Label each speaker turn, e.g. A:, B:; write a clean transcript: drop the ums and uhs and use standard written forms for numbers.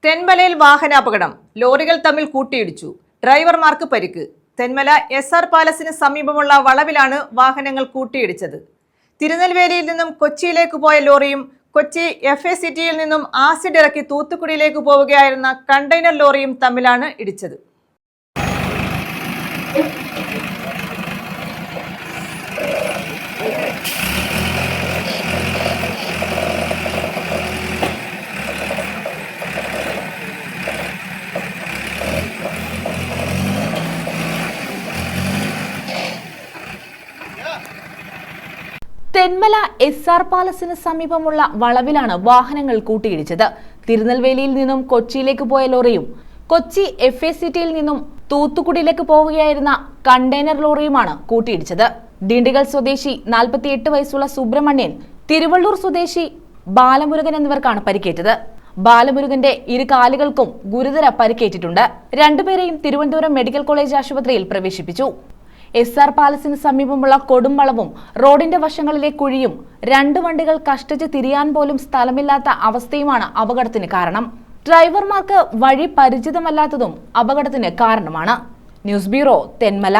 A: തെന്മലയിൽ വാഹനാപകടം. ലോറികൾ തമ്മിൽ കൂട്ടിയിടിച്ചു. ഡ്രൈവർമാർക്ക് പരിക്ക്. തെന്മല SR പാലസിന് സമീപമുള്ള വളവിലാണ് വാഹനങ്ങൾ കൂട്ടിയിടിച്ചത്. തിരുനെൽവേലിയിൽ നിന്നും കൊച്ചിയിലേക്ക് പോയ ലോറിയും കൊച്ചി FACTയിൽ നിന്നും ആസിഡ് ഇറക്കി തൂത്തുക്കുടിയിലേക്ക് പോവുകയായിരുന്ന കണ്ടെയ്നർ ലോറിയും തമ്മിലാണ് ഇടിച്ചത്.
B: തെന്മല SR പാലസിന് സമീപമുള്ള വളവിലാണ് വാഹനങ്ങൾ കൂട്ടിയിടിച്ചത്. തിരുനെൽവേലിയിൽ നിന്നും കൊച്ചിയിലേക്ക് പോയ ലോറിയും കൊച്ചി FACTയിൽ നിന്നും തൂത്തുക്കുടിയിലേക്ക് പോവുകയായിരുന്ന കണ്ടെയ്നർ ലോറിയുമാണ് കൂട്ടിയിടിച്ചത്. ഡിണ്ടിഗൽ സ്വദേശി 48 വയസ്സുള്ള സുബ്രഹ്മണ്യൻ, തിരുവള്ളൂർ സ്വദേശി ബാലമുരുകൻ എന്നിവർക്കാണ് പരിക്കേറ്റത്. ബാലമുരുകന്റെ ഇരു കാലുകൾക്കും ഗുരുതര പരിക്കേറ്റിട്ടുണ്ട്. രണ്ടുപേരെയും തിരുവനന്തപുരം മെഡിക്കൽ കോളേജ് ആശുപത്രിയിൽ പ്രവേശിപ്പിച്ചു. SR പാലസിന് സമീപമുള്ള കൊടുംവളവും റോഡിന്റെ വശങ്ങളിലെ കുഴിയും രണ്ട് വണ്ടികൾ കഷ്ടിച്ച് തിരിയാൻ പോലും സ്ഥലമില്ലാത്ത അവസ്ഥയുമാണ് അപകടത്തിന് കാരണം. ഡ്രൈവർമാർക്ക് വഴി പരിചിതമല്ലാത്തതും അപകടത്തിന് കാരണമാണ്. News bureau, Thenmala.